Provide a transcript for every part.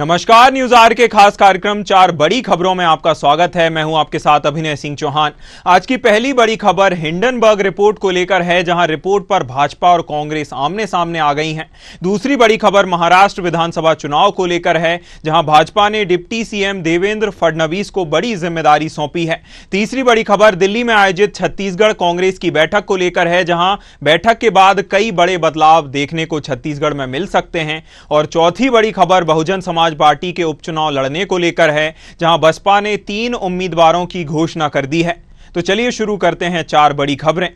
नमस्कार, news are के खास कार्यक्रम चार बड़ी खबरों में आपका स्वागत है। मैं हूं आपके साथ अभिनय सिंह चौहान। आज की पहली बड़ी खबर हिंडनबर्ग रिपोर्ट को लेकर है, जहां रिपोर्ट पर भाजपा और कांग्रेस आमने सामने आ गई हैं। दूसरी बड़ी खबर महाराष्ट्र विधानसभा चुनाव को लेकर है, जहां भाजपा ने डिप्टी सीएम देवेंद्र फडणवीस को बड़ी जिम्मेदारी सौंपी है। तीसरी बड़ी खबर दिल्ली में आयोजित छत्तीसगढ़ कांग्रेस की बैठक को लेकर है, जहां बैठक के बाद कई बड़े बदलाव देखने को छत्तीसगढ़ में मिल सकते हैं। और चौथी बड़ी खबर बहुजन समाज पार्टी के उपचुनाव लड़ने को लेकर है, जहां बसपा ने 3 उम्मीदवारों की घोषणा कर दी है। तो चलिए शुरू करते हैं चार बड़ी खबरें।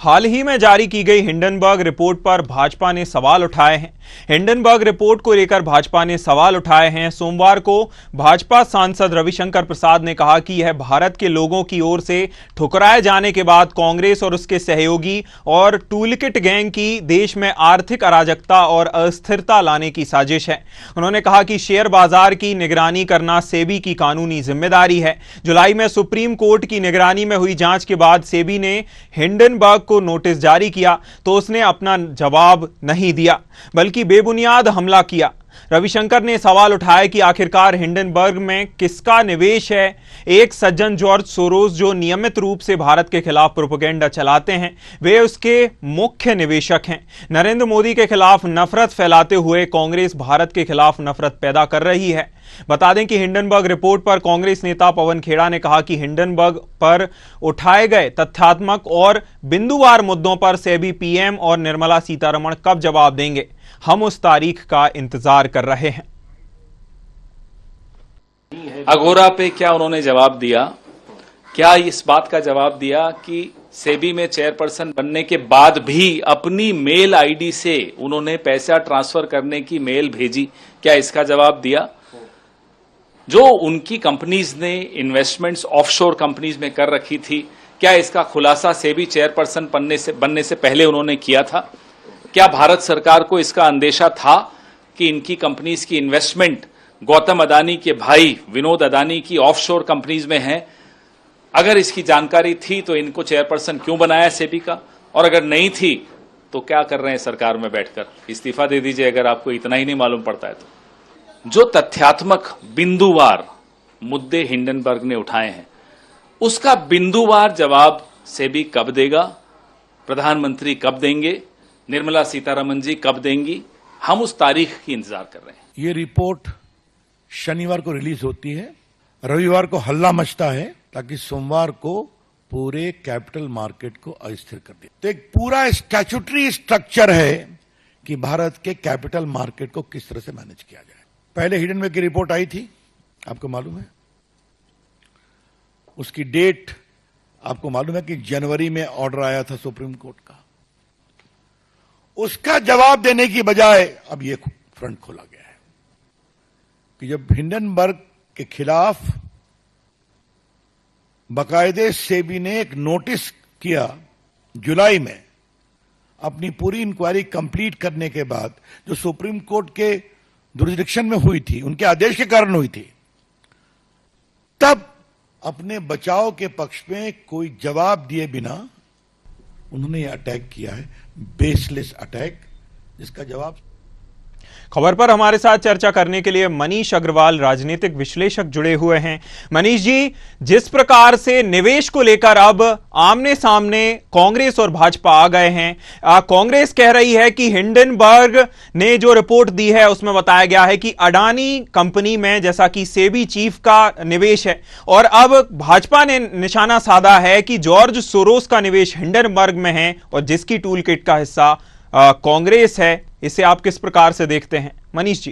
हाल ही में जारी की गई हिंडनबर्ग रिपोर्ट पर भाजपा ने सवाल उठाए हैं। हिंडनबर्ग रिपोर्ट को लेकर भाजपा ने सवाल उठाए हैं। सोमवार को भाजपा सांसद रविशंकर प्रसाद ने कहा कि यह भारत के लोगों की ओर से ठुकराए जाने के बाद कांग्रेस और उसके सहयोगी और टूलकिट गैंग की देश में आर्थिक अराजकता और अस्थिरता लाने की साजिश है। उन्होंने कहा कि शेयर बाजार की निगरानी करना सेबी की कानूनी जिम्मेदारी है। जुलाई में सुप्रीम कोर्ट की निगरानी में हुई जांच के बाद सेबी ने हिंडनबर्ग को नोटिस जारी किया तो उसने अपना जवाब नहीं दिया, बल्कि बेबुनियाद हमला किया। रविशंकर ने सवाल उठाया कि आखिरकार हिंडनबर्ग में किसका निवेश है। एक सज्जन जॉर्ज सोरोस, जो नियमित रूप से भारत के खिलाफ प्रोपेगेंडा चलाते हैं, वे उसके मुख्य निवेशक हैं। नरेंद्र मोदी के खिलाफ नफरत फैलाते हुए कांग्रेस भारत के खिलाफ नफरत पैदा कर रही है। बता दें कि हिंडनबर्ग रिपोर्ट पर कांग्रेस नेता पवन खेड़ा ने कहा कि हिंडनबर्ग पर उठाए गए तथ्यात्मक और बिंदुवार मुद्दों पर सेबी पीएम और निर्मला सीतारमण कब जवाब देंगे, हम उस तारीख का इंतजार कर रहे हैं। अगोरा पे क्या उन्होंने जवाब दिया? क्या इस बात का जवाब दिया कि सेबी में चेयरपर्सन बनने के बाद भी अपनी मेल आईडी से उन्होंने पैसा ट्रांसफर करने की मेल भेजी? क्या इसका जवाब दिया? जो उनकी कंपनीज ने इन्वेस्टमेंट्स ऑफशोर कंपनीज में कर रखी थी, क्या इसका खुलासा सेबी चेयरपर्सन बनने से पहले उन्होंने किया था? क्या भारत सरकार को इसका अंदेशा था कि इनकी कंपनीज की इन्वेस्टमेंट गौतम अदानी के भाई विनोद अदानी की ऑफशोर कंपनीज में है? अगर इसकी जानकारी थी तो इनको चेयरपर्सन क्यों बनाया सेबी का? और अगर नहीं थी तो क्या कर रहे हैं सरकार में बैठकर? इस्तीफा दे दीजिए अगर आपको इतना ही नहीं मालूम पड़ता है तो। जो तथ्यात्मक बिंदुवार मुद्दे हिंडनबर्ग ने उठाए हैं, उसका बिंदुवार जवाब सेबी कब देगा? प्रधानमंत्री कब देंगे? निर्मला सीतारमण जी कब देंगी? हम उस तारीख की इंतजार कर रहे हैं। ये रिपोर्ट शनिवार को रिलीज होती है, रविवार को हल्ला मचता है ताकि सोमवार को पूरे कैपिटल मार्केट को अस्थिर कर दे। तो एक पूरा स्टैट्यूटरी स्ट्रक्चर है कि भारत के कैपिटल मार्केट को किस तरह से मैनेज किया जाए। पहले हिंडनबर्ग की रिपोर्ट आई थी, आपको मालूम है, उसकी डेट आपको मालूम है कि जनवरी में ऑर्डर आया था सुप्रीम कोर्ट का। उसका जवाब देने की बजाय अब ये फ्रंट खोला गया है कि जब हिंडनबर्ग के खिलाफ बाकायदे सेबी ने एक नोटिस किया जुलाई में, अपनी पूरी इंक्वायरी कंप्लीट करने के बाद, जो सुप्रीम कोर्ट के जुरिसडिक्शन में हुई थी, उनके आदेश के कारण हुई थी, तब अपने बचाव के पक्ष में कोई जवाब दिए बिना उन्होंने यह अटैक किया है, बेसलेस अटैक, जिसका जवाब। खबर पर हमारे साथ चर्चा करने के लिए मनीष अग्रवाल, राजनीतिक विश्लेषक, जुड़े हुए हैं। मनीष जी, जिस प्रकार से निवेश को लेकर अब आमने सामने कांग्रेस और भाजपा आ गए हैं, कांग्रेस कह रही है कि हिंडनबर्ग ने जो रिपोर्ट दी है उसमें बताया गया है कि अडानी कंपनी में, जैसा कि सेबी चीफ का निवेश है, और अब भाजपा ने निशाना साधा है कि जॉर्ज सोरोस का निवेश हिंडनबर्ग में है और जिसकी टूल किट का हिस्सा कांग्रेस है। इसे आप किस प्रकार से देखते हैं मनीष जी?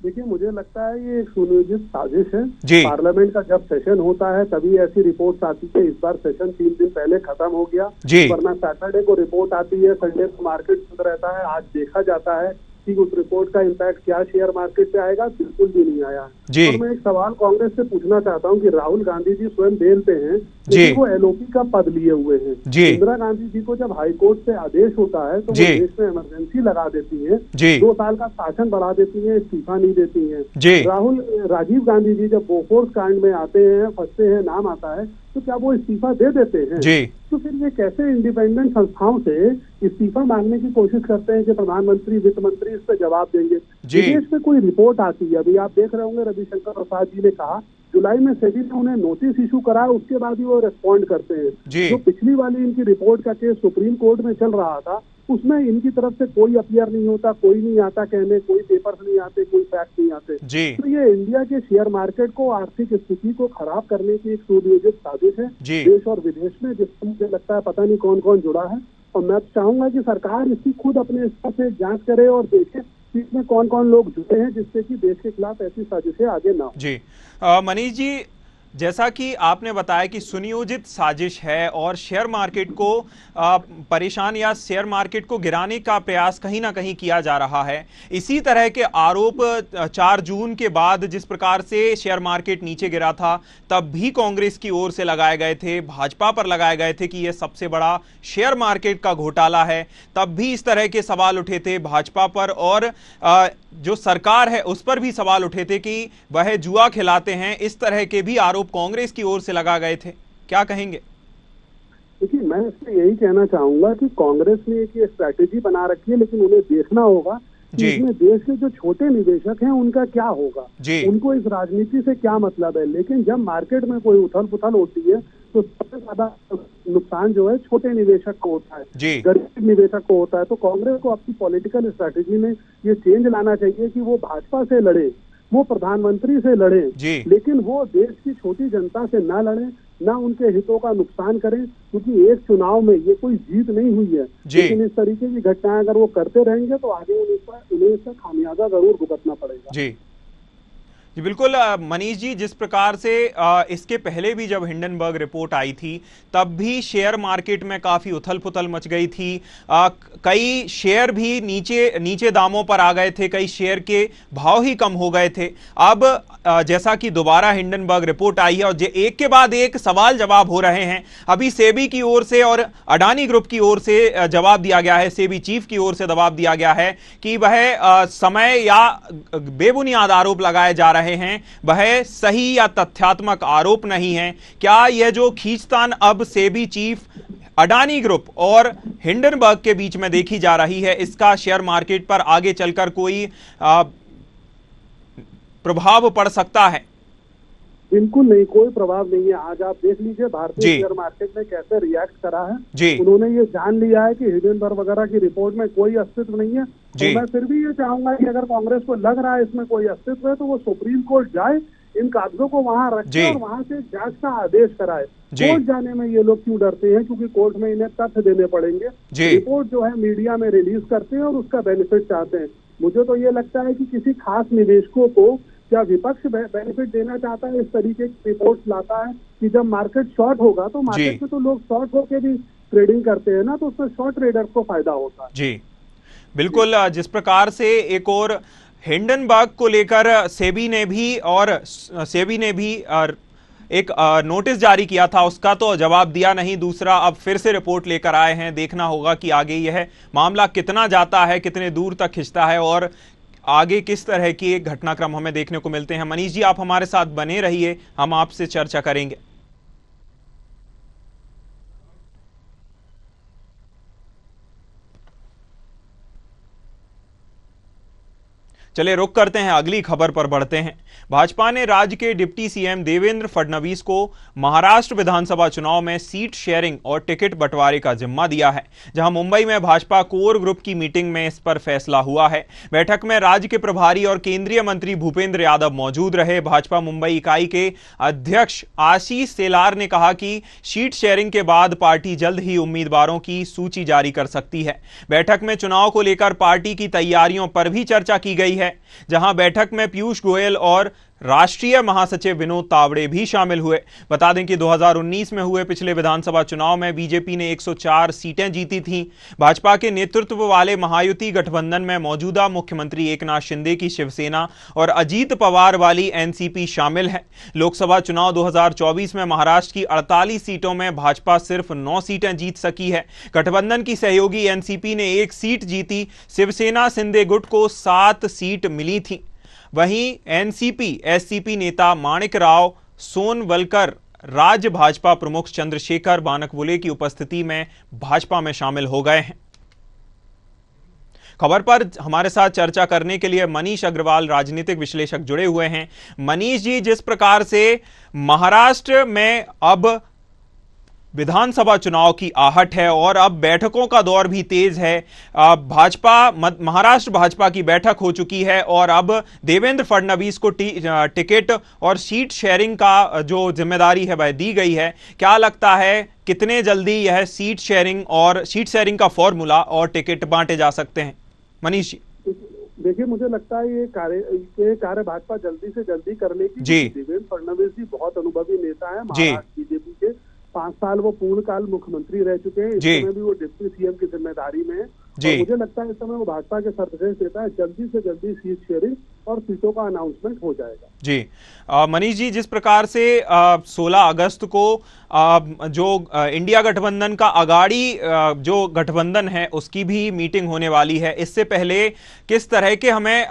देखिए, मुझे लगता है ये एक सुनियोजित साजिश है जी। पार्लियामेंट का जब सेशन होता है तभी ऐसी रिपोर्ट आती है। इस बार सेशन 3 दिन पहले खत्म हो गया, जी। वरना सैटरडे को रिपोर्ट आती है, संडे को मार्केट बंद रहता है। आज देखा जाता है कि उस रिपोर्ट का इम्पैक्ट क्या शेयर मार्केट पे आएगा, बिल्कुल भी नहीं आया। जी। और मैं एक सवाल कांग्रेस से पूछना चाहता हूं कि राहुल गांधी जी स्वयं बेल पे हैं, जी। लेकिन वो एलओपी का पद लिए हुए हैं। जी। इंदिरा गांधी जी को जब हाईकोर्ट से आदेश होता है तो वो जी। देश में इमरजेंसी लगा देती है, जी। 2 साल का शासन बढ़ा देती है, इस्तीफा नहीं देती है। जी। राजीव गांधी जी जब बोफोर्स कांड में आते हैं, फंसते हैं, नाम आता है, तो क्या वो इस्तीफा दे देते हैं? जी। तो फिर ये कैसे इंडिपेंडेंट संस्थाओं से इस्तीफा मांगने की कोशिश करते हैं कि प्रधानमंत्री, वित्त मंत्री इस पे जवाब देंगे? जी। विदेश में कोई रिपोर्ट आती है, अभी आप देख रहे होंगे रविशंकर प्रसाद जी ने कहा जुलाई में सेबी ने उन्हें नोटिस इशू करा, उसके बाद ही वो रिस्पॉन्ड करते हैं। जी। जो पिछली वाली इनकी रिपोर्ट का केस सुप्रीम कोर्ट में चल रहा था, उसमें इनकी तरफ से कोई अपीयर नहीं होता, कोई नहीं आता कहने, कोई पेपर्स नहीं आते, कोई फैक्ट नहीं आते। जी। तो ये इंडिया के शेयर मार्केट को, आर्थिक स्थिति को खराब करने की एक सुनियोजित साजिश है जी। देश और विदेश में, जिससे मुझे लगता है पता नहीं कौन कौन जुड़ा है। और मैं चाहूंगा कि सरकार इसकी खुद अपने स्तर से जांच करे और देखे कि इसमें कौन कौन लोग जुड़े हैं, जिससे कि देश के खिलाफ ऐसी साजिशें आगे ना हो। जी। मनीष जी, जैसा कि आपने बताया कि सुनियोजित साजिश है और शेयर मार्केट को परेशान या शेयर मार्केट को गिराने का प्रयास कहीं ना कहीं किया जा रहा है। इसी तरह के आरोप 4 जून के बाद जिस प्रकार से शेयर मार्केट नीचे गिरा था, तब भी कांग्रेस की ओर से लगाए गए थे, भाजपा पर लगाए गए थे कि यह सबसे बड़ा शेयर मार्केट का घोटाला है। तब भी इस तरह के सवाल उठे थे भाजपा पर, और जो सरकार है उस पर भी सवाल उठे थे कि वह जुआ खिलाते हैं। इस तरह के भी आरोप कांग्रेस की ओर से लगा गए थे। क्या कहेंगे? देखिए, मैं इसमें यही कहना चाहूंगा कि कांग्रेस ने एक स्ट्रैटेजी बना रखी है, लेकिन उन्हें देखना होगा कि इसमें देश के जो छोटे निवेशक हैं उनका क्या होगा, उनको इस राजनीति से क्या मतलब है। लेकिन जब मार्केट में कोई उथल पुथल होती है तो सबसे ज्यादा नुकसान जो है छोटे निवेशक को होता है, गरीब निवेशक को होता है। तो कांग्रेस को अपनी पॉलिटिकल स्ट्रैटेजी में ये चेंज लाना चाहिए कि वो भाजपा से लड़े, वो प्रधानमंत्री से लड़े, लेकिन वो देश की छोटी जनता से ना लड़े, ना उनके हितों का नुकसान करें, क्योंकि एक चुनाव में ये कोई जीत नहीं हुई है। लेकिन इस तरीके की घटनाएं अगर वो करते रहेंगे तो आगे उन्हें इसका खामियाजा जरूर भुगतना पड़ेगा। जी बिल्कुल। मनीष जी, जिस प्रकार से इसके पहले भी जब हिंडनबर्ग रिपोर्ट आई थी, तब भी शेयर मार्केट में काफी उथल पुथल मच गई थी। कई शेयर भी नीचे दामों पर आ गए थे, कई शेयर के भाव ही कम हो गए थे। अब जैसा कि दोबारा हिंडनबर्ग रिपोर्ट आई है और एक के बाद एक सवाल जवाब हो रहे हैं। अभी सेबी की ओर से और अडानी ग्रुप की ओर से जवाब दिया गया है, सेबी चीफ की ओर से जवाब दिया गया है कि वह समय या बेबुनियाद आरोप लगाए जा रहे हैं, वह सही या तथ्यात्मक आरोप नहीं है। क्या यह जो खींचतान अब सेबी चीफ, अडानी ग्रुप और हिंडनबर्ग के बीच में देखी जा रही है, इसका शेयर मार्केट पर आगे चलकर कोई प्रभाव पड़ सकता है? बिल्कुल नहीं, कोई प्रभाव नहीं है। आज आप देख लीजिए भारतीय शेयर मार्केट ने कैसे रिएक्ट करा है। उन्होंने ये जान लिया है कि हिंडनबर्ग वगैरह की रिपोर्ट में कोई अस्तित्व नहीं है। तो मैं फिर भी ये चाहूंगा कि अगर कांग्रेस को लग रहा है इसमें कोई अस्तित्व है, तो वो सुप्रीम कोर्ट जाए, इन कागजों को वहां रखे और वहां से जांच का आदेश कराए। कोर्ट जाने में ये लोग क्यों डरते हैं? क्योंकि कोर्ट में इन्हें तथ्य देने पड़ेंगे। रिपोर्ट जो है मीडिया में रिलीज करते हैं और उसका बेनिफिट चाहते हैं। मुझे तो ये लगता है कि किसी खास निवेशकों को क्या विपक्ष बेनिफिट देना चाहता है, इस तरीके की रिपोर्ट्स लाता है कि जब मार्केट शॉर्ट होगा तो मार्केट में तो लोग शॉर्ट होकर भी ट्रेडिंग करते हैं ना, तो उसमें शॉर्ट ट्रेडर्स को फायदा होता है। जी बिल्कुल। जिस प्रकार से एक और हिंडनबर्ग को लेकर सेबी ने भी एक नोटिस जारी किया था, उसका तो जवाब दिया नहीं। दूसरा, अब फिर से रिपोर्ट लेकर आए हैं। देखना होगा कि आगे यह मामला कितना जाता है, कितने दूर तक खिंचता है और आगे किस तरह की एक घटनाक्रम हमें देखने को मिलते हैं। मनीष जी, आप हमारे साथ बने रहिए, हम आपसे चर्चा करेंगे। चलिए रुक करते हैं, अगली खबर पर बढ़ते हैं। भाजपा ने राज्य के डिप्टी सीएम देवेंद्र फडणवीस को महाराष्ट्र विधानसभा चुनाव में सीट शेयरिंग और टिकट बंटवारे का जिम्मा दिया है, जहां मुंबई में भाजपा कोर ग्रुप की मीटिंग में इस पर फैसला हुआ है। बैठक में राज्य के प्रभारी और केंद्रीय मंत्री भूपेंद्र यादव मौजूद रहे। भाजपा मुंबई इकाई के अध्यक्ष आशीष सेलार ने कहा कि सीट शेयरिंग के बाद पार्टी जल्द ही उम्मीदवारों की सूची जारी कर सकती है। बैठक में चुनाव को लेकर पार्टी की तैयारियों पर भी चर्चा की गई है, जहां बैठक में पीयूष गोयल और राष्ट्रीय महासचिव विनोद तावड़े भी शामिल हुए। बता दें कि 2019 में हुए पिछले विधानसभा चुनाव में बीजेपी ने 104 सीटें जीती थीं। भाजपा के नेतृत्व वाले महायुति गठबंधन में मौजूदा मुख्यमंत्री एकनाथ शिंदे की शिवसेना और अजीत पवार वाली एनसीपी शामिल है। लोकसभा चुनाव 2024 में महाराष्ट्र की 48 सीटों में भाजपा सिर्फ 9 सीटें जीत सकी है। गठबंधन की सहयोगी एनसीपी ने 1 सीट जीती। शिवसेना शिंदे गुट को 7 सीट मिली थी। वहीं एनसीपी एससीपी नेता माणिक राव सोनवलकर राज्य भाजपा प्रमुख चंद्रशेखर बानकवुले की उपस्थिति में भाजपा में शामिल हो गए हैं। खबर पर हमारे साथ चर्चा करने के लिए मनीष अग्रवाल राजनीतिक विश्लेषक जुड़े हुए हैं। मनीष जी, जिस प्रकार से महाराष्ट्र में अब विधानसभा चुनाव की आहट है और अब बैठकों का दौर भी तेज है, महाराष्ट्र भाजपा की बैठक हो चुकी है और अब देवेंद्र फडणवीस को टिकट और सीट शेयरिंग का जो जिम्मेदारी है वह दी गई है। क्या लगता है कितने जल्दी यह सीट शेयरिंग का फॉर्मूला और टिकट बांटे जा सकते हैं? मनीष जी। देखिए, मुझे लगता है ये कार्य भाजपा जल्दी से जल्दी कर लेगी। जी, देवेंद्र फडणवीस जी बहुत अनुभवी नेता है। महाराष्ट्र बीजेपी के 5 साल वो पूर्णकाल मुख्यमंत्री रह चुके हैं। इस समय भी वो डिप्टी सीएम की जिम्मेदारी में है। और मुझे लगता है इस समय वो भाजपा के सर्वश्रेष्ठ नेता है। जल्दी से जल्दी सीट शेयरिंग और सीटों का अनाउंसमेंट हो जाएगा। जी मनीष जी, जिस प्रकार से 16 अगस्त को जो इंडिया गठबंधन का अगाड़ी जो गठबंधन है उसकी भी मीटिंग होने वाली है, इससे पहले किस तरह के हमें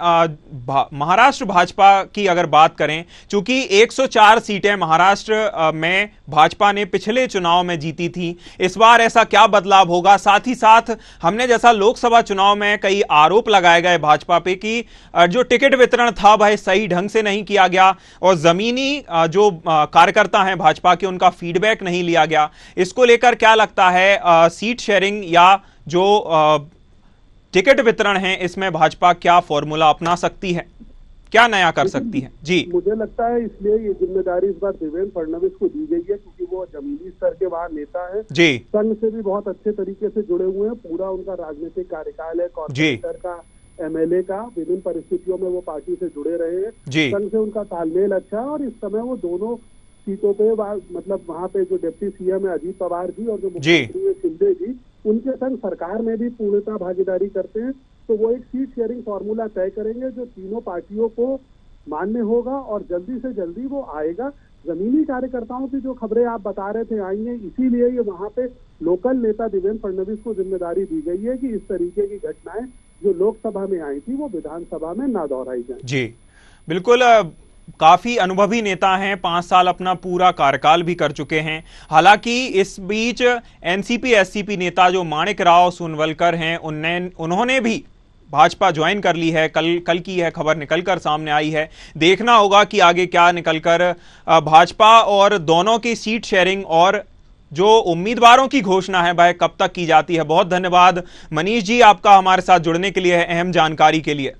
महाराष्ट्र भाजपा की अगर बात करें, चूंकि 104 सीटें महाराष्ट्र में भाजपा ने पिछले चुनाव में जीती थी, इस बार ऐसा क्या बदलाव होगा? साथ ही साथ हमने जैसा लोकसभा चुनाव में कई आरोप लगाए गए भाजपा पे कि जो टिकट वितरण था वह सही ढंग से नहीं किया गया और जमीनी जो कार्यकर्ता हैं भाजपा के उनका फीडबैक नहीं लिया गया। इसको लेकर क्या लगता है, सीट शेयरिंग या जो टिकट वितरण है इसमें भाजपा क्या फॉर्मूला अपना सकती है, क्या नया कर सकती है? जी, मुझे लगता है इसलिए ये जिम्मेदारी इस बार देवेंद्र फडणवीस को दी गई है क्योंकि वो जमीनी स्तर के वहां नेता है। जी, संघ से भी बहुत अच्छे तरीके से जुड़े हुए हैं। पूरा उनका राजनीतिक कार्यकाल है, कॉर्पोरेटर का, एमएलए का, विभिन्न परिस्थितियों में वो पार्टी से जुड़े रहे हैं। संघ से उनका तालमेल अच्छा है और इस समय वो दोनों सीटों पे मतलब वहाँ पे जो डिप्टी सीएम है अजीत पवार जी और जो मुख्यमंत्री है शिंदे जी, उनके संग सरकार में भी पूर्णतः भागीदारी करते हैं। तो वो एक सीट शेयरिंग फॉर्मूला तय करेंगे जो तीनों पार्टियों को मान्य होगा और जल्दी से जल्दी वो आएगा। जमीनी कार्यकर्ताओं की जो खबरें आप बता रहे थे आई हैं, इसीलिए ये वहाँ पे लोकल नेता देवेंद्र फडणवीस को जिम्मेदारी दी गई है कि इस तरीके की घटनाएं जो लोकसभा में आई थी वो विधानसभा में ना दोहराई जाए। जी बिल्कुल, काफी अनुभवी नेता हैं, 5 साल अपना पूरा कार्यकाल भी कर चुके हैं। हालांकि इस बीच एनसीपी एससीपी नेता जो माणिक राव सोनवलकर हैं उन्होंने भी भाजपा ज्वाइन कर ली है। कल की यह खबर निकलकर सामने आई है। देखना होगा कि आगे क्या निकलकर भाजपा और दोनों की सीट शेयरिंग और जो उम्मीदवारों की घोषणा है वह कब तक की जाती है। बहुत धन्यवाद मनीष जी आपका हमारे साथ जुड़ने के लिए, अहम जानकारी के लिए।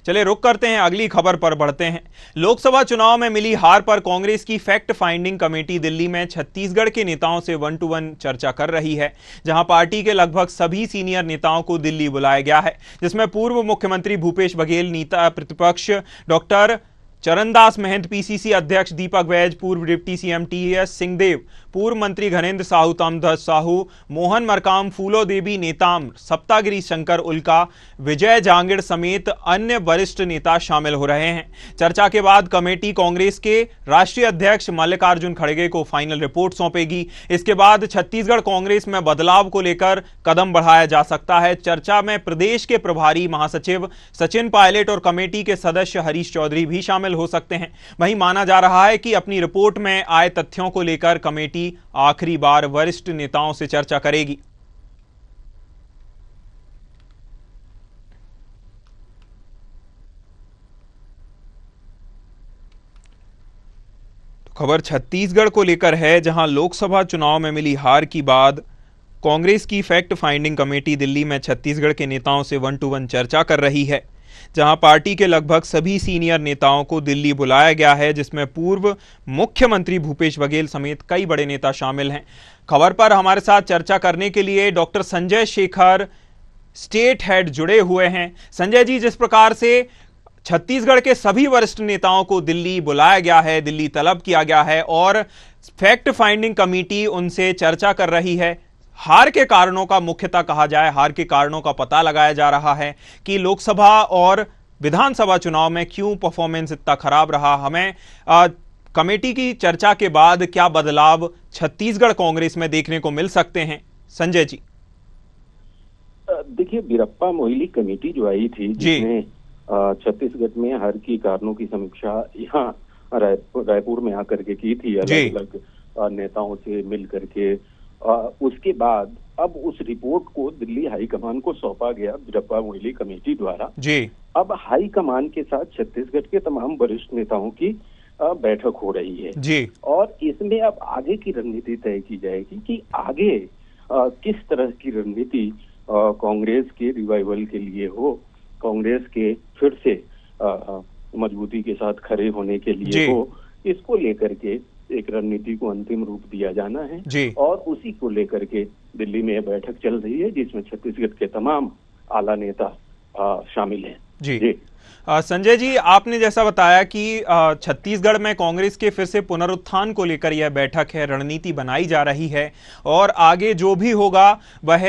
चलिए रुक करते हैं, अगली खबर पर बढ़ते हैं। लोकसभा चुनाव में मिली हार पर कांग्रेस की फैक्ट फाइंडिंग कमेटी दिल्ली में छत्तीसगढ़ के नेताओं से 1-to-1 चर्चा कर रही है, जहां पार्टी के लगभग सभी सीनियर नेताओं को दिल्ली बुलाया गया है, जिसमें पूर्व मुख्यमंत्री भूपेश बघेल, नेता प्रतिपक्ष डॉक्टर चरणदास महंत, पीसीसी अध्यक्ष दीपक वैज, पूर्व डिप्टी सीएम टीएस सिंहदेव, पूर्व मंत्री घनेंद्र साहू, ताम्रध्वज साहू, मोहन मरकाम, फूलो देवी नेताम, सप्तागिरी शंकर उल्का, विजय जांगिड़ समेत अन्य वरिष्ठ नेता शामिल हो रहे हैं। चर्चा के बाद कमेटी कांग्रेस के राष्ट्रीय अध्यक्ष मल्लिकार्जुन खड़गे को फाइनल रिपोर्ट सौंपेगी। इसके बाद छत्तीसगढ़ कांग्रेस में बदलाव को लेकर कदम बढ़ाया जा सकता है। चर्चा में प्रदेश के प्रभारी महासचिव सचिन पायलट और कमेटी के सदस्य हरीश चौधरी भी शामिल हो सकते हैं। वहीं माना जा रहा है कि अपनी रिपोर्ट में आए तथ्यों को लेकर कमेटी आखिरी बार वरिष्ठ नेताओं से चर्चा करेगी। तो खबर छत्तीसगढ़ को लेकर है, जहां लोकसभा चुनाव में मिली हार की बाद कांग्रेस की फैक्ट फाइंडिंग कमेटी दिल्ली में छत्तीसगढ़ के नेताओं से 1-to-1 चर्चा कर रही है, जहां पार्टी के लगभग सभी सीनियर नेताओं को दिल्ली बुलाया गया है, जिसमें पूर्व मुख्यमंत्री भूपेश बघेल समेत कई बड़े नेता शामिल हैं। खबर पर हमारे साथ चर्चा करने के लिए doctor Sanjay Shekhar state head जुड़े हुए हैं। संजय जी, जिस प्रकार से छत्तीसगढ़ के सभी वरिष्ठ नेताओं को दिल्ली बुलाया गया है, दिल्ली तलब किया गया है और फैक्ट फाइंडिंग कमेटी उनसे चर्चा कर रही है, हार के कारणों का मुख्यतः कहा जाए, हार के कारणों का पता लगाया जा रहा है कि लोकसभा और विधानसभा चुनाव में क्यों परफॉर्मेंस इतना खराब रहा। हमें कमेटी की चर्चा के बाद क्या बदलाव छत्तीसगढ़ कांग्रेस में देखने को मिल सकते हैं? संजय जी। देखिए, वीरप्पा मोइली कमेटी जो आई थी, जिसने छत्तीसगढ़ में हार की कारणों की समीक्षा यहाँ रायपुर में आकर के की थी, अलग अलग नेताओं से मिल करके, उसके बाद अब उस रिपोर्ट को दिल्ली हाईकमान को सौंपा गया वीरप्पा मोइली कमेटी द्वारा। जी। अब हाईकमान के साथ छत्तीसगढ़ के तमाम वरिष्ठ नेताओं की बैठक हो रही है जी। और इसमें अब आगे की रणनीति तय की जाएगी कि आगे किस तरह की रणनीति कांग्रेस के रिवाइवल के लिए हो, कांग्रेस के फिर से मजबूती के साथ खड़े होने के लिए हो, इसको लेकर के एक रणनीति को अंतिम रूप दिया जाना है जी। और उसी को लेकर के दिल्ली में बैठक चल रही है, जिसमें छत्तीसगढ़ के तमाम आला नेता शामिल हैं। जी। संजय जी, आपने जैसा बताया कि छत्तीसगढ़ में कांग्रेस के फिर से पुनरुत्थान को लेकर यह बैठक है, रणनीति बनाई जा रही है और आगे जो भी होगा वह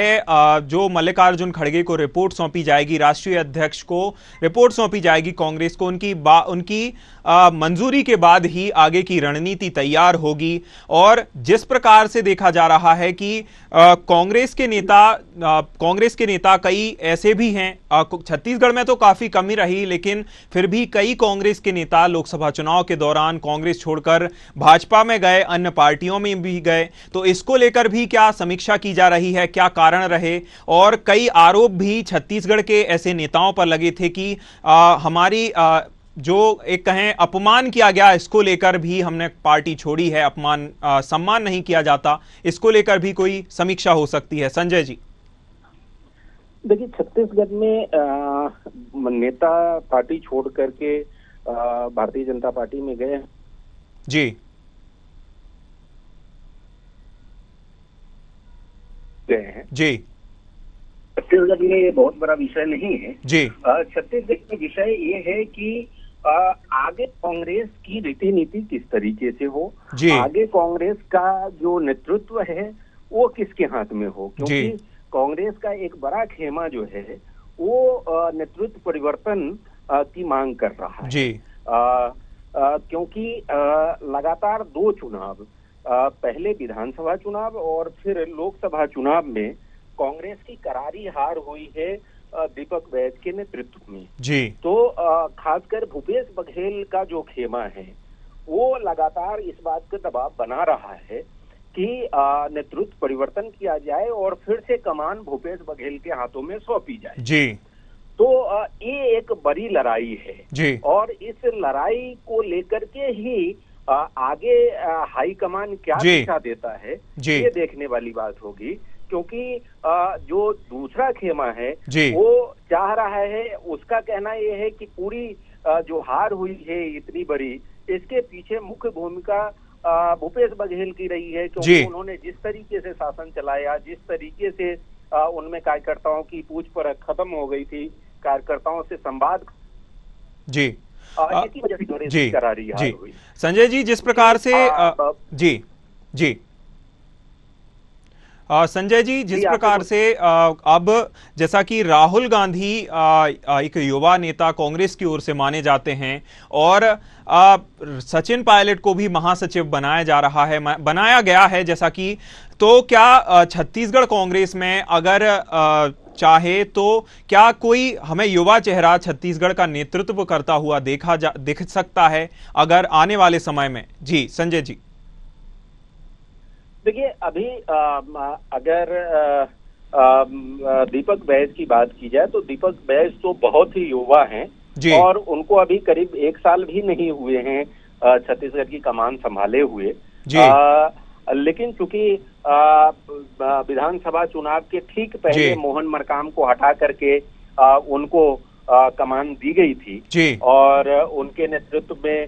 जो मल्लिकार्जुन खड़गे को रिपोर्ट सौंपी जाएगी, राष्ट्रीय अध्यक्ष को रिपोर्ट सौंपी जाएगी कांग्रेस को, उनकी मंजूरी के बाद ही आगे की रणनीति तैयार होगी। और जिस प्रकार से देखा जा रहा है कि कांग्रेस के नेता कई ऐसे भी हैं, छत्तीसगढ़ में तो काफी कमी रही, लेकिन फिर भी कई कांग्रेस के नेता लोकसभा चुनाव के दौरान कांग्रेस छोड़कर भाजपा में गए, अन्य पार्टियों में भी गए, तो इसको लेकर भी क्या समीक्षा की जा रही है, क्या कारण रहे? और कई आरोप भी छत्तीसगढ़ के ऐसे नेताओं पर लगे थे कि हमारी जो एक कहें अपमान किया गया, इसको लेकर भी हमने पार्टी छोड़ी है, अपमान सम्मान नहीं किया जाता, इसको लेकर भी कोई समीक्षा हो सकती है। संजय जी। देखिए, छत्तीसगढ़ में नेता पार्टी छोड़ करके भारतीय जनता पार्टी में गए जी हैं जी। छत्तीसगढ़ में ये बहुत बड़ा विषय नहीं है जी। छत्तीसगढ़ में विषय ये है कि आगे कांग्रेस की रीति नीति किस तरीके से हो, आगे कांग्रेस का जो नेतृत्व है वो किसके हाथ में हो, क्योंकि कांग्रेस का एक बड़ा खेमा जो है वो नेतृत्व परिवर्तन की मांग कर रहा है जी। क्योंकि लगातार दो चुनाव, पहले विधानसभा चुनाव और फिर लोकसभा चुनाव में कांग्रेस की करारी हार हुई है दीपक बैज के नेतृत्व में जी। तो खासकर भूपेश बघेल का जो खेमा है वो लगातार इस बात का दबाव बना रहा है कि नेतृत्व परिवर्तन किया जाए और फिर से कमान भूपेश बघेल के हाथों में सौंपी जाए जी। तो ये एक बड़ी लड़ाई है जी। और इस लड़ाई को लेकर के ही आगे हाईकमान क्या दिशा देता है ये देखने वाली बात होगी, क्योंकि जो दूसरा खेमा है वो चाह रहा है, उसका कहना ये है कि पूरी जो हार हुई है इतनी बड़ी, इसके पीछे मुख्य भूमिका भूपेश बघेल की रही है, क्योंकि उन्होंने जिस तरीके से शासन चलाया, जिस तरीके से उनमें कार्यकर्ताओं की पूछ परख खत्म हो गई थी, कार्यकर्ताओं से संवाद जी इसी वजह से जी करारी हार हुई। संजय जी, जिस प्रकार से जी जी संजय जी, जिस प्रकार से अब जैसा कि राहुल गांधी एक युवा नेता कांग्रेस की ओर से माने जाते हैं और सचिन पायलट को भी महासचिव बनाया गया है जैसा कि, तो क्या छत्तीसगढ़ कांग्रेस में अगर चाहे तो क्या कोई हमें युवा चेहरा छत्तीसगढ़ का नेतृत्व करता हुआ दिख सकता है अगर आने वाले समय में? जी संजय जी। देखिए, अभी अगर दीपक बैज की बात की जाए तो दीपक बैज तो बहुत ही युवा हैं और उनको अभी करीब 1 साल भी नहीं हुए हैं छत्तीसगढ़ की कमान संभाले हुए। लेकिन चूंकि विधानसभा चुनाव के ठीक पहले मोहन मरकाम को हटा करके उनको कमान दी गई थी और उनके नेतृत्व में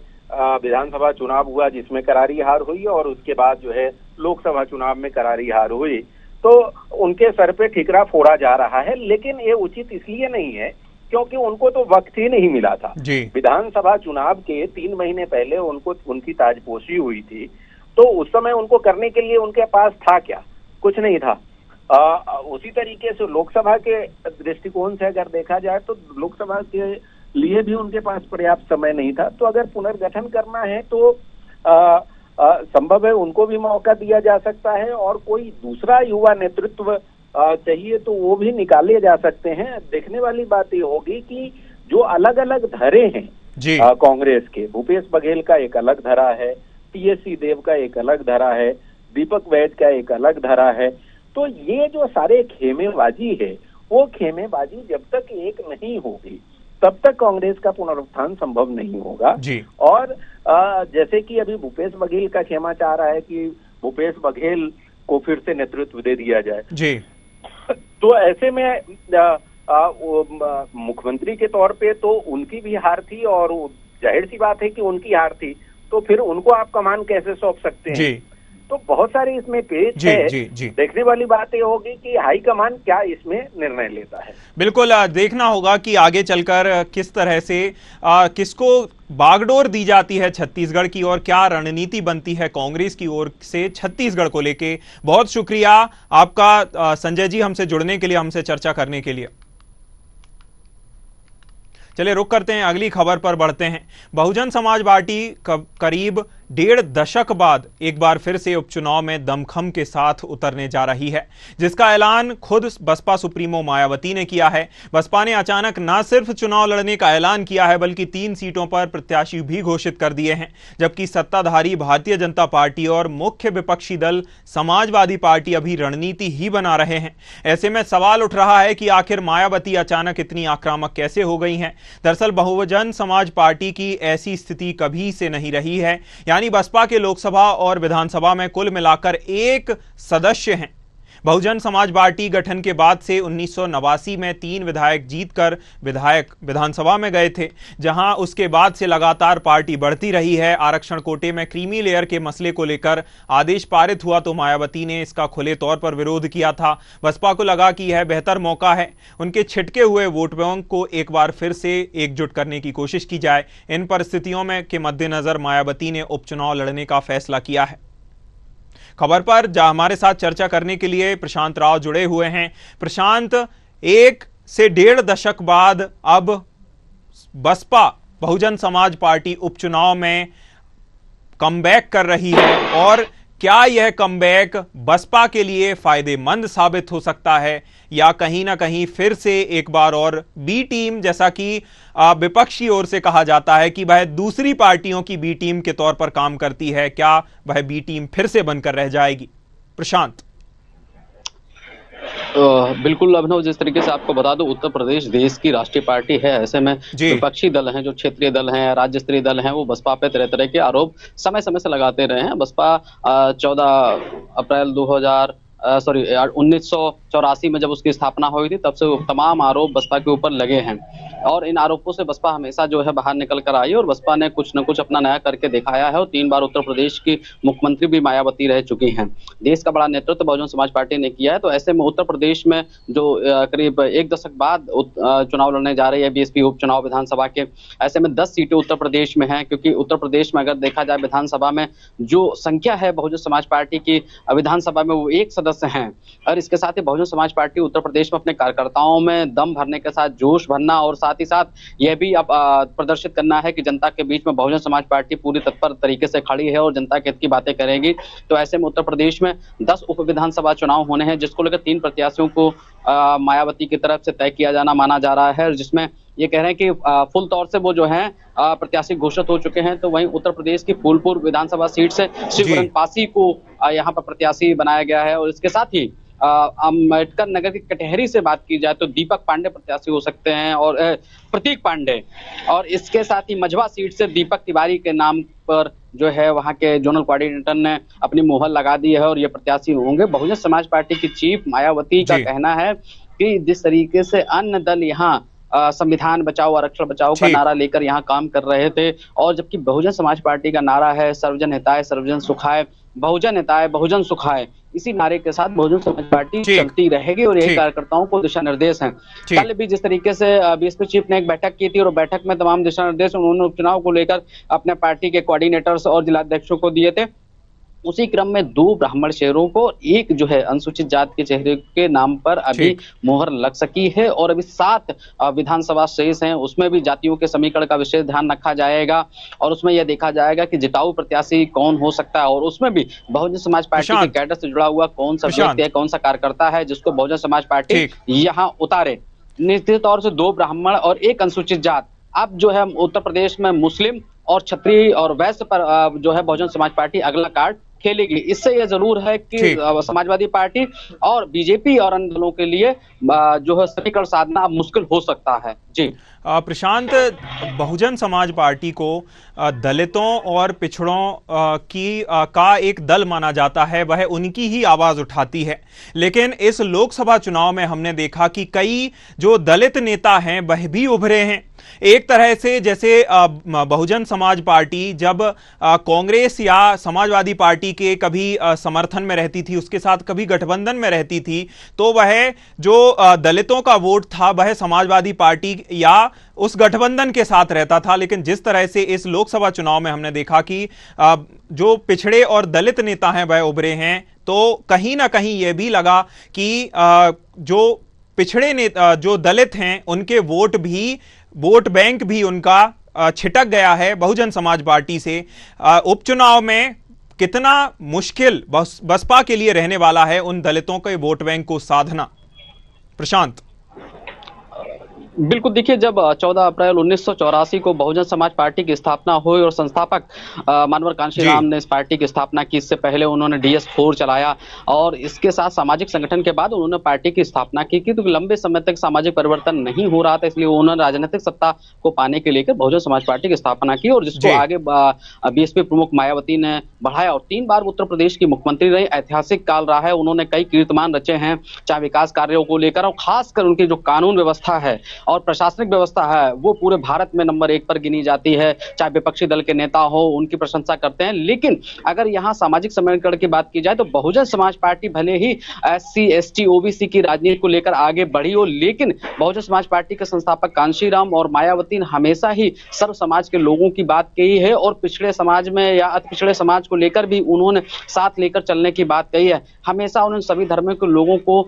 विधानसभा चुनाव हुआ जिसमें करारी हार हुई और उसके बाद जो है लोकसभा चुनाव में करारी हार हुई, तो उनके सर पे ठिकरा फोड़ा जा रहा है। लेकिन ये उचित इसलिए नहीं है क्योंकि उनको तो वक्त ही नहीं मिला था। विधानसभा चुनाव के 3 महीने पहले उनकी ताजपोशी हुई थी, तो उस समय उनको करने के लिए उनके पास था क्या? कुछ नहीं था। उसी तरीके से लोकसभा के दृष्टिकोण से अगर देखा जाए तो लोकसभा के लिए भी उनके पास पर्याप्त समय नहीं था। तो अगर पुनर्गठन करना है तो संभव है उनको भी मौका दिया जा सकता है, और कोई दूसरा युवा नेतृत्व चाहिए तो वो भी निकाले जा सकते हैं। देखने वाली बात ये होगी कि जो अलग अलग धरे हैं कांग्रेस के, भूपेश बघेल का एक अलग धरा है, टीएस देव का एक अलग धरा है, दीपक वैद का एक अलग धरा है। तो ये जो सारे खेमेबाजी है, वो खेमेबाजी जब तक एक नहीं होगी तब तक कांग्रेस का पुनरुत्थान संभव नहीं होगा। और जैसे कि अभी भूपेश बघेल का खेमा चाह रहा है कि भूपेश बघेल को फिर से नेतृत्व दे दिया जाए, तो ऐसे में मुख्यमंत्री के तौर पे तो उनकी भी हार थी, और जाहिर सी बात है कि उनकी हार थी, तो फिर उनको आप कमान कैसे सौंप सकते हैं? तो बहुत सारे इसमें पेच है। देखने वाली बात ये होगी कि हाईकमान क्या इसमें निर्णय लेता है। बिल्कुल देखना होगा कि आगे चलकर किस तरह से किसको बागडोर दी जाती है छत्तीसगढ़ की, और क्या रणनीति बनती है कांग्रेस की ओर से छत्तीसगढ़ को लेके। बहुत शुक्रिया आपका संजय जी, हमसे जुड़ने के लिए, हमसे चर्चा करने के लिए। चलिए रुक करते हैं, अगली खबर पर बढ़ते हैं। बहुजन समाज पार्टी करीब 1.5 दशक बाद एक बार फिर से उपचुनाव में दमखम के साथ उतरने जा रही है, जिसका ऐलान खुद बसपा सुप्रीमो मायावती ने किया है। बसपा ने अचानक न सिर्फ चुनाव लड़ने का ऐलान किया है, बल्कि 3 सीटों पर प्रत्याशी भी घोषित कर दिए हैं, जबकि सत्ताधारी भारतीय जनता पार्टी और मुख्य विपक्षी दल समाजवादी पार्टी अभी रणनीति ही बना रहे हैं। ऐसे में सवाल उठ रहा है कि आखिर मायावती अचानक इतनी आक्रामक कैसे हो गई हैं। दरअसल बहुजन समाज पार्टी की ऐसी स्थिति कभी से नहीं रही है, यानी बसपा के लोकसभा और विधानसभा में कुल मिलाकर 1 सदस्य हैं। बहुजन समाज पार्टी गठन के बाद से 1989 में 3 विधायक जीतकर विधायक विधानसभा में गए थे, जहां उसके बाद से लगातार पार्टी बढ़ती रही है। आरक्षण कोटे में क्रीमी लेयर के मसले को लेकर आदेश पारित हुआ तो मायावती ने इसका खुले तौर पर विरोध किया था। बसपा को लगा कि यह बेहतर मौका है, उनके छिटके हुए वोट बैंक को एक बार फिर से एकजुट करने की कोशिश की जाए। इन परिस्थितियों में के मद्देनजर मायावती ने उपचुनाव लड़ने का फैसला किया है। खबर पर हमारे साथ चर्चा करने के लिए प्रशांत राव जुड़े हुए हैं। प्रशांत, 1 से 1.5 दशक बाद अब बसपा बहुजन समाज पार्टी उपचुनाव में कमबैक कर रही है, और क्या यह कमबैक बसपा के लिए फायदेमंद साबित हो सकता है, या कहीं ना कहीं फिर से एक बार और बी टीम, जैसा कि विपक्षी ओर से कहा जाता है कि वह दूसरी पार्टियों की बी टीम के तौर पर काम करती है, क्या वह बी टीम फिर से बनकर रह जाएगी? प्रशांत। बिल्कुल अभिनव, जिस तरीके से आपको बता दूं, उत्तर प्रदेश देश की राष्ट्रीय पार्टी है। ऐसे में विपक्षी दल हैं, जो क्षेत्रीय दल हैं, राज्य स्तरीय दल हैं, वो बसपा पे तरह तरह के आरोप समय समय से लगाते रहे हैं। बसपा 14 अप्रैल 1984 में जब उसकी स्थापना हुई थी, तब से तमाम आरोप बसपा के ऊपर लगे हैं, और इन आरोपों से बसपा हमेशा जो है बाहर निकल कर आई, और बसपा ने कुछ न कुछ अपना नया करके दिखाया है, और 3 बार उत्तर प्रदेश की मुख्यमंत्री भी मायावती रह चुकी हैं। देश का बड़ा नेतृत्व बहुजन समाज पार्टी ने किया है। तो ऐसे में उत्तर प्रदेश में जो करीब 1 दशक बाद चुनाव लड़ने जा रही है बीएसपी उपचुनाव विधानसभा के, ऐसे में 10 सीटें उत्तर प्रदेश में हैं, क्योंकि उत्तर प्रदेश में अगर देखा जाए विधानसभा में जो संख्या है बहुजन समाज पार्टी की विधानसभा में, वो 1 सदस्य हैं। और इसके साथ ही बहुजन समाज पार्टी उत्तर प्रदेश में अपने कार्यकर्ताओं में दम भरने के साथ जोश भरना, और साथ ही साथ यह भी अब प्रदर्शित करना है कि जनता के बीच में बहुजन समाज पार्टी पूरी तत्पर तरीके से खड़ी है और जनता के हित की बातें करेगी। तो ऐसे में उत्तर प्रदेश में 10 उप विधानसभा चुनाव होने हैं, जिसको लेकर 3 प्रत्याशियों को मायावती की तरफ से तय किया जाना माना जा रहा है, जिसमें ये कह रहे हैं कि फुल तौर से वो जो हैं प्रत्याशी घोषित हो चुके हैं। तो वहीं उत्तर प्रदेश की फूलपुर विधानसभा सीट से शिवरंग पासी को यहाँ पर प्रत्याशी बनाया गया है, और इसके साथ ही अम्बेडकर नगर की कटहरी से बात की जाए तो दीपक पांडे प्रत्याशी हो सकते हैं, और प्रतीक पांडे, और इसके साथ ही मझवा सीट से दीपक तिवारी के नाम पर जो है वहां के जोनल कोऑर्डिनेटर ने अपनी मोहर लगा दी है, और ये प्रत्याशी होंगे। बहुजन समाज पार्टी की चीफ मायावती का कहना है कि जिस तरीके से अन्य दल यहाँ संविधान बचाओ आरक्षण बचाओ का नारा लेकर यहाँ काम कर रहे थे। और जबकि बहुजन समाज पार्टी का नारा है सर्वजन हिताय सर्वजन सुखाय, बहुजन हिताय बहुजन सुखाय, इसी नारे के साथ बहुजन समाज पार्टी चलती रहेगी और यही कार्यकर्ताओं को दिशा निर्देश हैं। कल भी जिस तरीके से बीएसपी चीफ ने एक बैठक की थी और बैठक में तमाम दिशा निर्देश उन्होंने उपचुनाव को लेकर अपने पार्टी के कोऑर्डिनेटर्स और जिलाध्यक्षों को दिए थे। उसी क्रम में 2 ब्राह्मण शहरों को एक जो है अनुसूचित जाति के चेहरे के नाम पर अभी मोहर लग सकी है और अभी 7 विधानसभा शेष हैं, उसमें भी जातियों के समीकरण का विशेष ध्यान रखा जाएगा और उसमें यह देखा जाएगा कि जिताऊ प्रत्याशी कौन हो सकता है और उसमें भी बहुजन समाज पार्टी के कैडर से जुड़ा हुआ कौन सा व्यक्ति है, कौन सा कार्यकर्ता है जिसको बहुजन समाज पार्टी यहाँ उतारे। निश्चित तौर से 2 ब्राह्मण और 1 अनुसूचित जात अब जो है उत्तर प्रदेश में मुस्लिम और क्षत्रिय और वैश्य पर जो है बहुजन समाज पार्टी अगला कार्ड खेलेगी। इससे यह जरूर है कि समाजवादी पार्टी और बीजेपी और अन्य दलों के लिए जो है समीकरण साधना अब मुश्किल हो सकता है। जी प्रशांत, बहुजन समाज पार्टी को दलितों और पिछड़ों का एक दल माना जाता है, वह उनकी ही आवाज उठाती है। लेकिन इस लोकसभा चुनाव में हमने देखा कि कई जो दलित नेता हैं वह भी उभरे हैं। एक तरह से जैसे बहुजन समाज पार्टी जब कांग्रेस या समाजवादी पार्टी के कभी समर्थन में रहती थी, उसके साथ कभी गठबंधन में रहती थी, तो वह जो दलितों का वोट था वह समाजवादी पार्टी या उस गठबंधन के साथ रहता था। लेकिन जिस तरह से इस लोकसभा चुनाव में हमने देखा कि जो पिछड़े और दलित नेता हैं वह उभरे हैं, तो कहीं ना कहीं यह भी लगा कि जो पिछड़े नेता जो दलित हैं उनके वोट बैंक भी उनका छिटक गया है बहुजन समाज पार्टी से। उपचुनाव में कितना मुश्किल बसपा के लिए रहने वाला है उन दलितों के वोट बैंक को साधना? प्रशांत। बिल्कुल, देखिए जब 14 अप्रैल 1984 को बहुजन समाज पार्टी की स्थापना हुई और संस्थापक मानवर कांशीराम ने इस पार्टी की स्थापना की। इससे पहले उन्होंने DS4 चलाया और इसके साथ सामाजिक संगठन के बाद उन्होंने पार्टी की स्थापना की। तो लंबे समय तक सामाजिक परिवर्तन नहीं हो रहा था, इसलिए उन्होंने राजनीतिक सत्ता को पाने के लेकर बहुजन समाज पार्टी की स्थापना की और जिसको आगे बीएसपी प्रमुख मायावती ने बढ़ाया और 3 बार उत्तर प्रदेश की मुख्यमंत्री रही। ऐतिहासिक काल रहा है, उन्होंने कई कीर्तिमान रचे हैं, चाहे विकास कार्यों को लेकर और खासकर उनकी जो कानून व्यवस्था है और प्रशासनिक व्यवस्था है वो पूरे भारत में नंबर 1 पर गिनी जाती है। चाहे विपक्षी दल के नेता हो, उनकी प्रशंसा करते हैं। लेकिन अगर यहाँ सामाजिक समीकरण की बात की जाए तो बहुजन समाज पार्टी भले ही SC ST OBC की राजनीति को लेकर आगे बढ़ी हो, लेकिन बहुजन समाज पार्टी के संस्थापक कांशीराम और मायावती ने हमेशा ही सर्व समाज के लोगों की बात कही है और पिछड़े समाज में या अति पिछड़े समाज को लेकर भी उन्होंने साथ लेकर चलने की बात कही है। हमेशा उन्होंने सभी धर्मों के लोगों को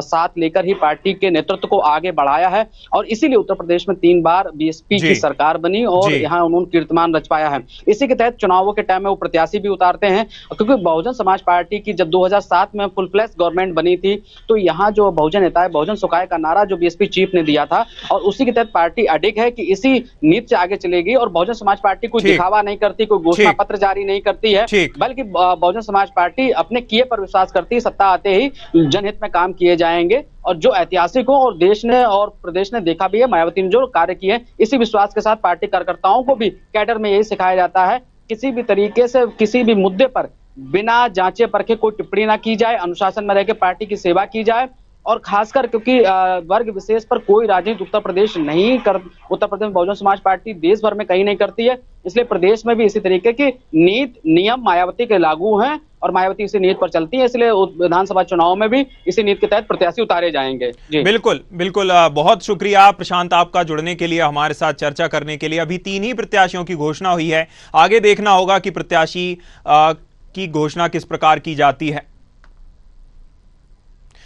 साथ लेकर ही पार्टी के नेतृत्व को आगे बढ़ाया है और इसीलिए उत्तर प्रदेश में 3 बार बीएसपी की सरकार बनी और यहाँ उन्होंने कीर्तिमान रच पाया है। इसी के तहत चुनावों के टाइम में वो प्रत्याशी भी उतारते हैं, क्योंकि बहुजन समाज पार्टी की जब 2007 में फुल फ्लैश गवर्नमेंट बनी थी तो यहाँ जो बहुजन हिताय बहुजन सुखाय का नारा जो बीएसपी चीफ ने दिया था और उसी के तहत पार्टी अडिग है कि इसी नीति से आगे चलेगी और बहुजन समाज पार्टी कोई दिखावा नहीं करती, कोई घोषणा पत्र जारी नहीं करती है, बल्कि बहुजन समाज पार्टी अपने किए पर विश्वास करती है। सत्ता आते ही जनहित में काम किए जाएंगे और जो ऐतिहासिक हो और देश ने और प्रदेश ने देखा भी है, मायावती ने जो कार्य किए इसी विश्वास के साथ पार्टी कार्यकर्ताओं को भी कैडर में यही सिखाया जाता है, किसी भी तरीके से किसी भी मुद्दे पर बिना जांचे परखे कोई टिप्पणी ना की जाए, अनुशासन में रहकर पार्टी की सेवा की जाए और खासकर क्योंकि वर्ग विशेष पर कोई राजनीति उत्तर प्रदेश में बहुजन समाज पार्टी देश भर में कहीं नहीं करती है, इसलिए प्रदेश में भी इसी तरीके की नीति नियम मायावती के लागू हैं और मायावती इसी नीति पर चलती है, इसलिए विधानसभा चुनाव में भी इसी नीति के तहत प्रत्याशी उतारे जाएंगे। जी बिल्कुल बिल्कुल, बहुत शुक्रिया प्रशांत आपका जुड़ने के लिए, हमारे साथ चर्चा करने के लिए। अभी 3 ही प्रत्याशियों की घोषणा हुई है, आगे देखना होगा कि प्रत्याशी की घोषणा किस प्रकार की जाती है।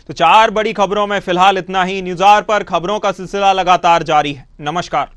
तो 4 बड़ी खबरों में फिलहाल इतना ही। न्यूज़ आवर पर खबरों का सिलसिला लगातार जारी है। नमस्कार।